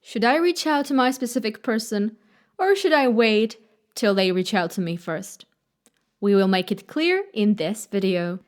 Should I reach out to my specific person, or should I wait till they reach out to me first? We will make it clear in this video.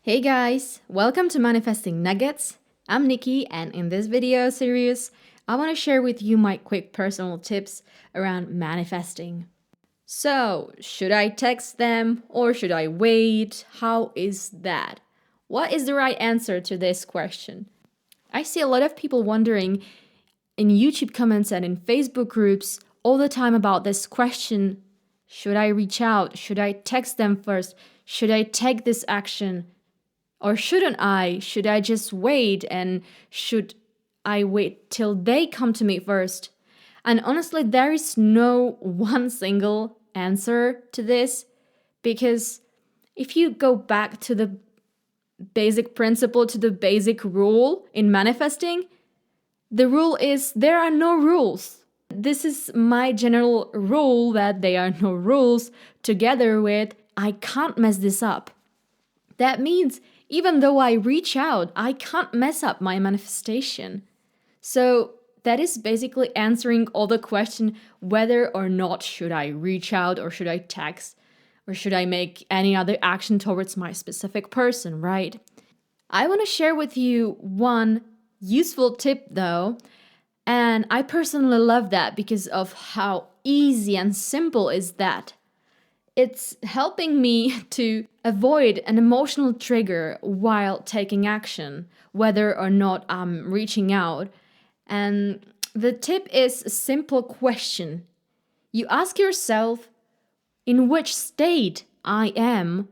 Hey guys, welcome to Manifesting Nuggets. I'm Nikki, and in this video series, I want to share with you my quick personal tips around manifesting. So, should I text them or should I wait? How is that? What is the right answer to this question? I see a lot of people wondering in YouTube comments and in Facebook groups all the time about this question. Should I reach out? Should I text them first? Should I take this action? Or shouldn't I? Should I just wait? And should I wait till they come to me first? And honestly, there is no one single answer to this, because if you go back to the basic principle, to the basic rule in manifesting, the rule is there are no rules. This is my general rule, that there are no rules, together with I can't mess this up. That means even though I reach out, I can't mess up my manifestation. So that is basically answering all the question whether or not should I reach out or should I text or should I make any other action towards my specific person, right? I want to share with you one useful tip though, and I personally love that because of how easy and simple is that. It's helping me to avoid an emotional trigger while taking action, whether or not I'm reaching out. And the tip is a simple question. You ask yourself, in which state I am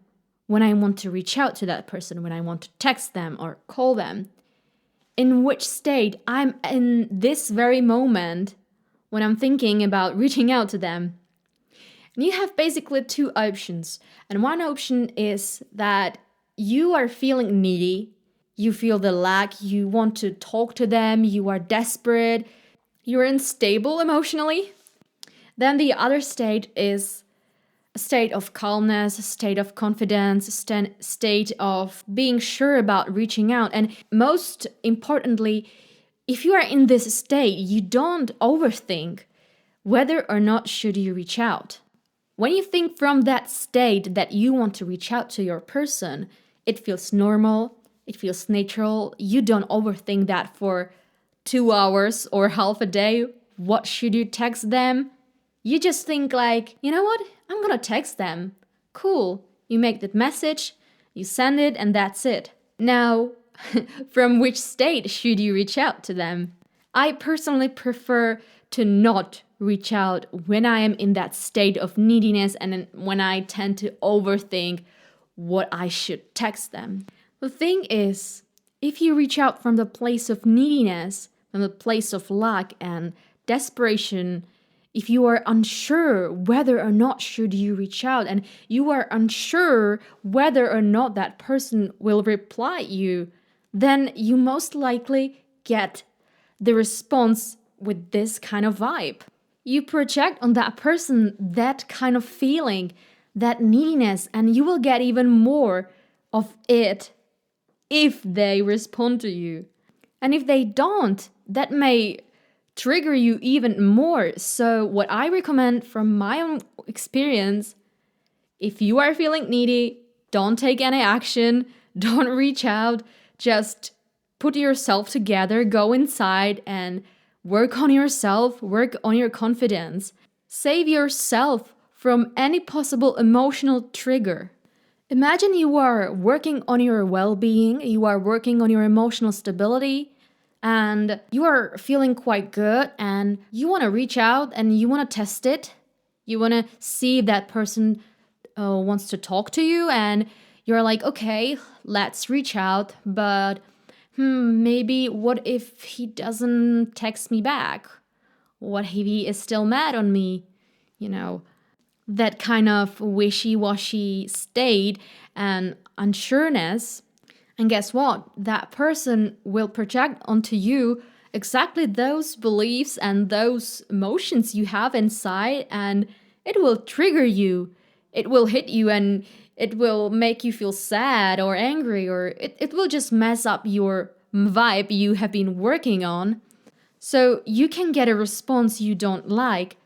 when I want to reach out to that person, when I want to text them or call them. In which state I'm in this very moment when I'm thinking about reaching out to them. And you have basically two options. And one option is that you are feeling needy. You feel the lack, you want to talk to them, you are desperate, you're unstable emotionally. Then the other state is a state of calmness, a state of confidence, a state of being sure about reaching out. And most importantly, if you are in this state, you don't overthink whether or not should you reach out. When you think from that state that you want to reach out to your person, it feels normal. It feels natural. You don't overthink that for 2 hours or half a day. What should you text them? You just think like, you know what? I'm gonna text them. Cool. You make that message, you send it, and that's it. Now, from which state should you reach out to them? I personally prefer to not reach out when I am in that state of neediness and when I tend to overthink what I should text them. The thing is, if you reach out from the place of neediness, from the place of lack and desperation, if you are unsure whether or not should you reach out and you are unsure whether or not that person will reply you, then you most likely get the response with this kind of vibe. You project on that person that kind of feeling, that neediness, and you will get even more of it if they respond to you. And if they don't, that may trigger you even more. So what I recommend from my own experience, if you are feeling needy, don't take any action, don't reach out, just put yourself together, go inside and work on yourself, work on your confidence. Save yourself from any possible emotional trigger. Imagine you are working on your well-being, you are working on your emotional stability, and you are feeling quite good, and you want to reach out and you want to test it. You want to see if that person wants to talk to you, and you're like, okay, let's reach out, but maybe what if he doesn't text me back? What if he is still mad on me? You know, that kind of wishy-washy state and unsureness. And guess what? That person will project onto you exactly those beliefs and those emotions you have inside, and it will trigger you. It will hit you and it will make you feel sad or angry, or it will just mess up your vibe you have been working on. So you can get a response you don't like,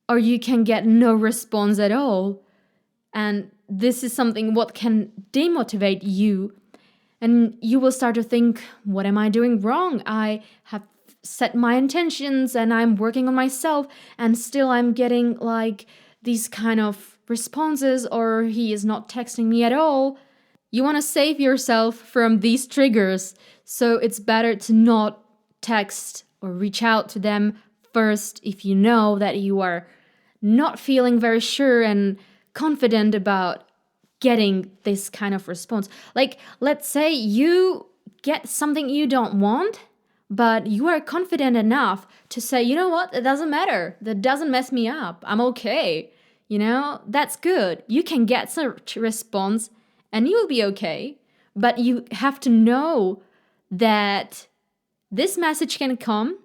or you can get no response at all. And this is something what can demotivate you. And you will start to think, what am I doing wrong? I have set my intentions and I'm working on myself, and still I'm getting like these kind of responses, or he is not texting me at all. You want to save yourself from these triggers. So it's better to not text or reach out to them first if you know that you are not feeling very sure and confident about getting this kind of response. Like, let's say you get something you don't want, but you are confident enough to say, you know what, it doesn't matter. That doesn't mess me up. I'm okay. That's good. You can get such a response and you'll be okay. But you have to know that this message can come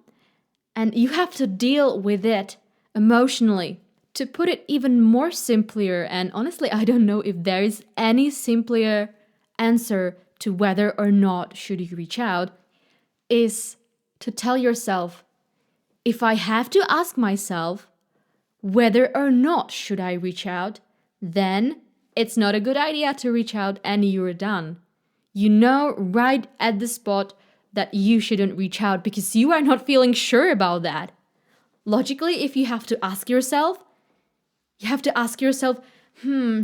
and you have to deal with it emotionally. To put it even more simpler, and honestly, I don't know if there is any simpler answer to whether or not should you reach out, is to tell yourself, if I have to ask myself whether or not should I reach out, then it's not a good idea to reach out and you're done. You know right at the spot that you shouldn't reach out because you are not feeling sure about that. Logically, if you have to ask yourself,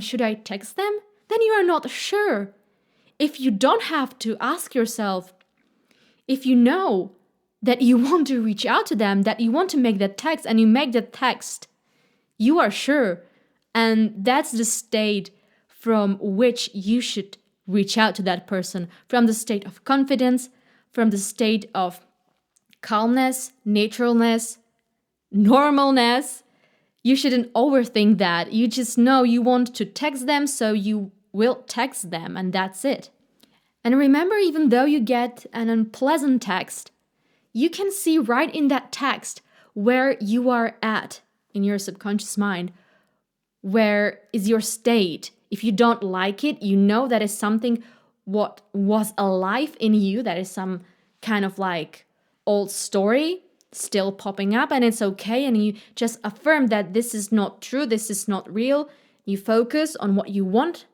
should I text them? Then you are not sure. If you don't have to ask yourself, if you know that you want to reach out to them, that you want to make that text, and you make that text, you are sure. And that's the state from which you should reach out to that person, from the state of confidence, from the state of calmness, naturalness, normalness. You shouldn't overthink that. You just know you want to text them, so you will text them, and that's it. And remember, even though you get an unpleasant text, you can see right in that text where you are at in your subconscious mind. Where is your state? If you don't like it, you know that is something what was alive in you, that is some kind of like old story still popping up, and it's okay, and you just affirm that this is not true, this is not real. You focus on what you want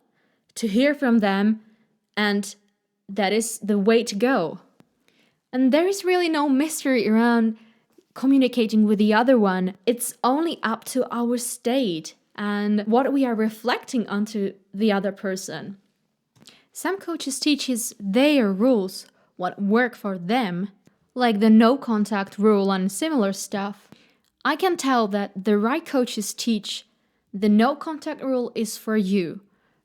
to hear from them, and that is the way to go. And there is really no mystery around communicating with the other one. It's only up to our state and what we are reflecting onto the other person. Some coaches teach their rules, what work for them, like the no contact rule and similar stuff. I can tell that the right coaches teach the no contact rule is for you,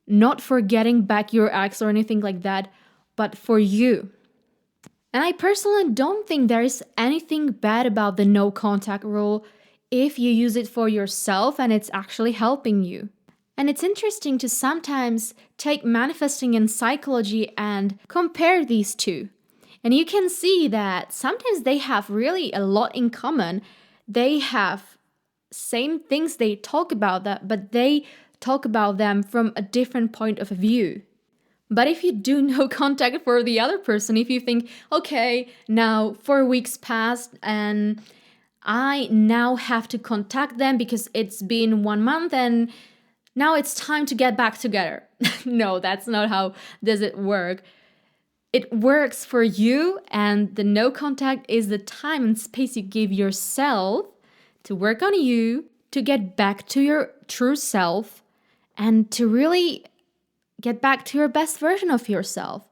not for getting back your ex or anything like that, but for you. And I personally don't think there is anything bad about the no contact rule if you use it for yourself and it's actually helping you. And it's interesting to sometimes take manifesting and psychology and compare these two. And you can see that sometimes they have really a lot in common. They have same things they talk about that, but they talk about them from a different point of view. But if you do no contact for the other person, if you think, okay, now 4 weeks passed and I now have to contact them because it's been 1 month and now it's time to get back together. No, that's not how does it work. It works for you, and the no contact is the time and space you give yourself to work on you, to get back to your true self, and to really get back to your best version of yourself.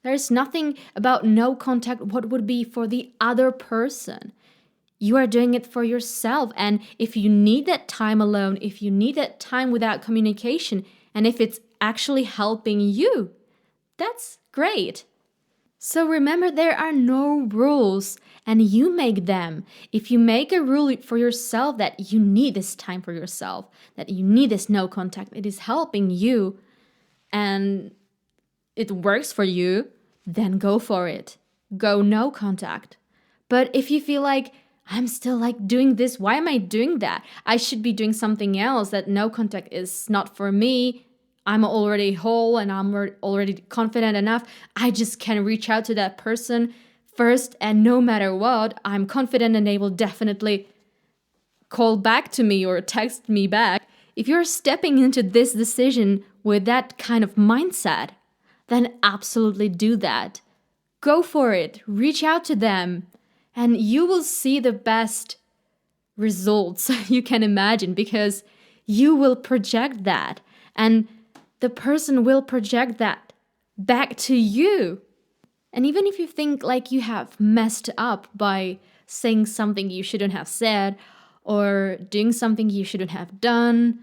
There's nothing about no contact what would be for the other person. You are doing it for yourself, and if you need that time alone, if you need that time without communication, and if it's actually helping you, that's great. So remember, there are no rules, and you make them. If you make a rule for yourself that you need this time for yourself, that you need this no contact, it is helping you, and it works for you, then go for it. Go no contact. But if you feel like, I'm still like doing this, why am I doing that? I should be doing something else, that no contact is not for me. I'm already whole and I'm already confident enough. I just can reach out to that person first, and no matter what, I'm confident and they will definitely call back to me or text me back. If you're stepping into this decision with that kind of mindset, then absolutely do that. Go for it. Reach out to them, and you will see the best results you can imagine, because you will project that, and the person will project that back to you. And even if you think like you have messed up by saying something you shouldn't have said or doing something you shouldn't have done,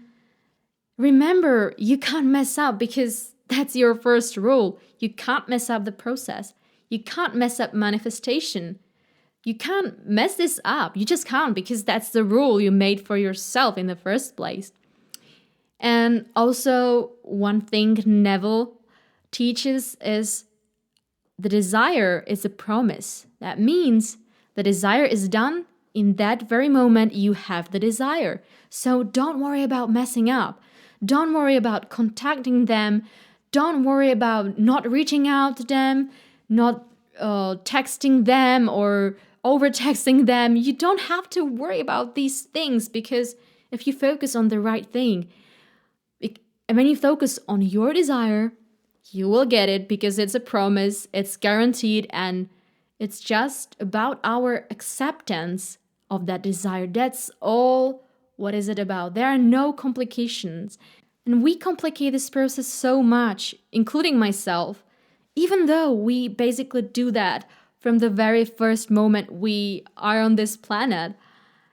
remember, you can't mess up, because that's your first rule. You can't mess up the process. You can't mess up manifestation. You can't mess this up. You just can't, because that's the rule you made for yourself in the first place. And also, one thing Neville teaches is the desire is a promise. That means the desire is done in that very moment you have the desire. So don't worry about messing up. Don't worry about contacting them. Don't worry about not reaching out to them, not texting them or over texting them. You don't have to worry about these things, because if you focus on the right thing, and when you focus on your desire, you will get it, because it's a promise, it's guaranteed, and it's just about our acceptance of that desire. That's all. What is it about? There are no complications. And we complicate this process so much, including myself, even though we basically do that from the very first moment we are on this planet.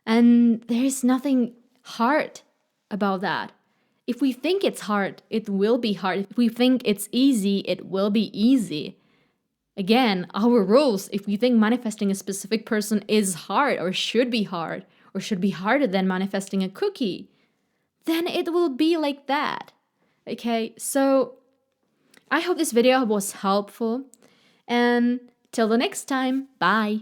And there's nothing hard about that. If we think it's hard, it will be hard. If we think it's easy, it will be easy. Again, our rules, if we think manifesting a specific person is hard or should be harder than manifesting a cookie, then it will be like that. Okay, so I hope this video was helpful. And till the next time, bye.